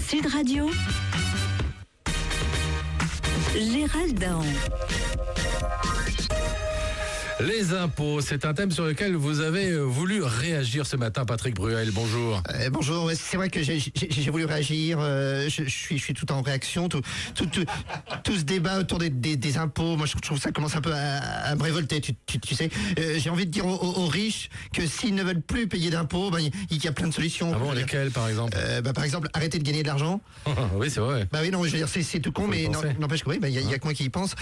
Sud Radio, Gérald Dahan. Les impôts, c'est un thème sur lequel vous avez voulu réagir ce matin, Patrick Bruel. Bonjour. Bonjour, c'est vrai que j'ai voulu réagir. Je suis tout en réaction. Tout ce débat autour des impôts, moi je trouve ça commence un peu à me révolter. Tu sais, j'ai envie de dire aux riches que s'ils ne veulent plus payer d'impôts, il y a plein de solutions. Ah bon, lesquelles par exemple? Par exemple, arrêter de gagner de l'argent. Oui, c'est vrai. Bah oui, non, je veux dire, c'est tout con, mais n'empêche que oui, il y a que moi qui y pense.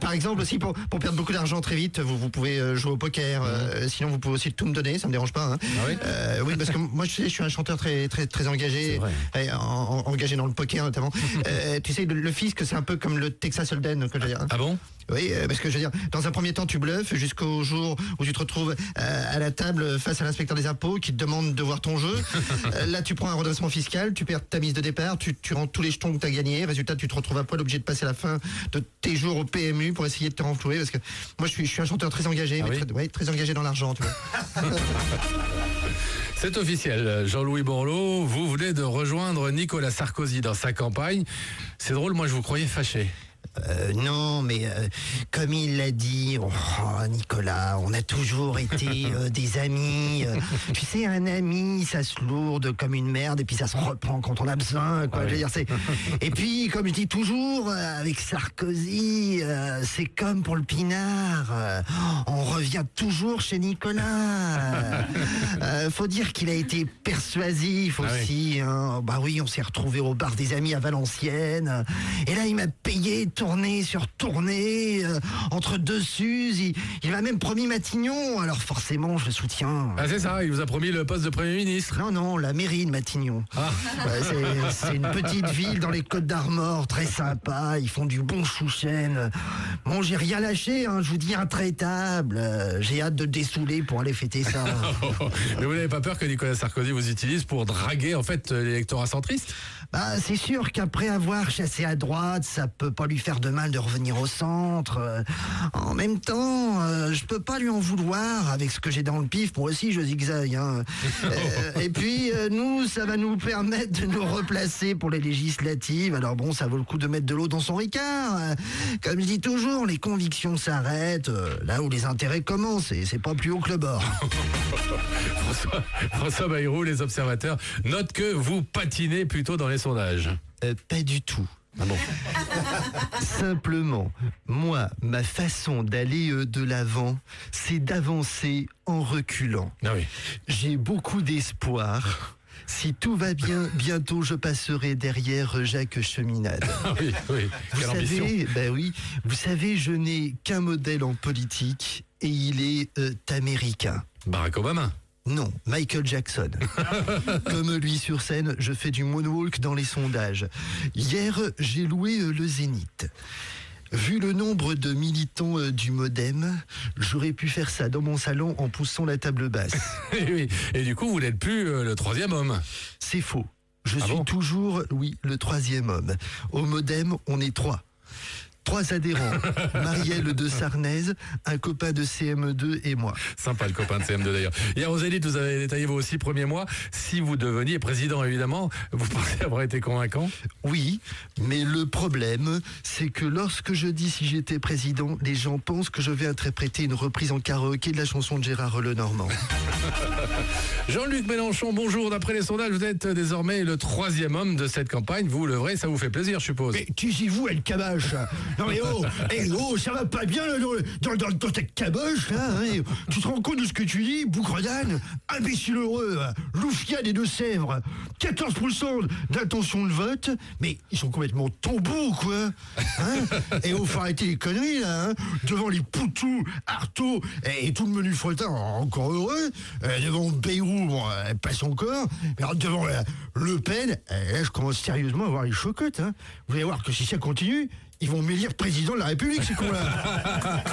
Par exemple aussi, pour perdre beaucoup d'argent très vite, vous pouvez jouer au poker. Sinon, vous pouvez aussi tout me donner, ça me dérange pas. Hein. Ah oui, oui, parce que moi, je suis un chanteur très engagé, engagé dans le poker notamment. Tu sais, le fisc, c'est un peu comme le Texas Hold'em, que je veux dire. Hein. Ah bon? Oui, parce que je veux dire, dans un premier temps, tu bluffes jusqu'au jour où tu te retrouves à la table face à l'inspecteur des impôts qui te demande de voir ton jeu. Là, tu prends un redressement fiscal, tu perds ta mise de départ, tu rentres tous les jetons que tu as gagnés. Résultat, tu te retrouves à poil obligé de passer la fin de tes jours au PMU pour essayer de te renflouer. Parce que moi, je suis un chanteur très engagé, très engagé dans l'argent, tu vois. C'est officiel, Jean-Louis Borloo, vous venez de rejoindre Nicolas Sarkozy dans sa campagne. C'est drôle, moi je vous croyais fâché. Non, mais comme il l'a dit, Nicolas, on a toujours été des amis. Tu sais, un ami, ça se lourde comme une merde et puis ça se reprend quand on a besoin. Quoi. Je veux dire, et puis, comme je dis toujours, avec Sarkozy, c'est comme pour le pinard. On revient toujours chez Nicolas. Faut dire qu'il a été persuasif aussi. Hein. Bah oui, on s'est retrouvés au bar des amis à Valenciennes. Et là, il m'a payé tournée sur tournée, entre deux Suzes, il m'a même promis Matignon, alors forcément je le soutiens. Ah c'est ça, il vous a promis le poste de Premier ministre. Non, la mairie de Matignon. C'est une petite ville dans les Côtes d'Armor, très sympa, ils font du bon chou-chêne. Bon, j'ai rien lâché, je vous dis intraitable, j'ai hâte de dessouler pour aller fêter ça. Mais vous n'avez pas peur que Nicolas Sarkozy vous utilise pour draguer en fait l'électorat centriste? Bah, c'est sûr qu'après avoir chassé à droite, ça peut pas lui faire de mal de revenir au centre. En même temps, je peux pas lui en vouloir avec ce que j'ai dans le pif. Moi aussi, je zigzague. Hein. Et puis, nous, ça va nous permettre de nous replacer pour les législatives. Alors bon, ça vaut le coup de mettre de l'eau dans son ricard. Comme je dis toujours, les convictions s'arrêtent là où les intérêts commencent. Et c'est pas plus haut que le bord. François Bayrou, les observateurs notent que vous patinez plutôt dans les sondages. Pas du tout. Ah bon. Simplement, moi, ma façon d'aller de l'avant, c'est d'avancer en reculant. Ah oui. J'ai beaucoup d'espoir. Si tout va bien, bientôt je passerai derrière Jacques Cheminade. Ah oui, quelle ambition. Vous savez, je n'ai qu'un modèle en politique et il est américain. Barack Obama. Non, Michael Jackson. Comme lui sur scène, je fais du moonwalk dans les sondages. Hier, j'ai loué le Zénith. Vu le nombre de militants du Modem, j'aurais pu faire ça dans mon salon en poussant la table basse. Oui. Et du coup, vous n'êtes plus le troisième homme. C'est faux. Je suis toujours, le troisième homme. Au Modem, on est 3. 3 adhérents, Marielle de Sarnez, un copain de CM2 et moi. Sympa le copain de CM2 d'ailleurs. Hier aux élites, vous avez détaillé vos 6 premiers mois. Si vous deveniez président évidemment, vous pensez avoir été convaincant? Oui, mais le problème, c'est que lorsque je dis si j'étais président, les gens pensent que je vais interpréter une reprise en karaoké de la chanson de Gérard Lenormand. Jean-Luc Mélenchon, bonjour. D'après les sondages, vous êtes désormais le troisième homme de cette campagne. Vous, le vrai, ça vous fait plaisir, je suppose. Mais taisez-vous, elle cabache. Non mais ça va pas bien là, dans ta caboche là. Hein. Tu te rends compte de ce que tu dis, boucre d'âne, imbécile heureux, Loufia des Deux-Sèvres, 14% d'intention de vote, mais ils sont complètement tombos quoi. Hein. Et il faut arrêter les conneries là, hein. Devant les Poutous, Artaud et tout le menu fretin, encore heureux. Devant Bayrou, bon, elle passe encore. Mais alors, devant Le Pen, là je commence sérieusement à voir les chocottes. Hein. Vous allez voir que si ça continue, ils vont m'élire président de la République, ces cons-là.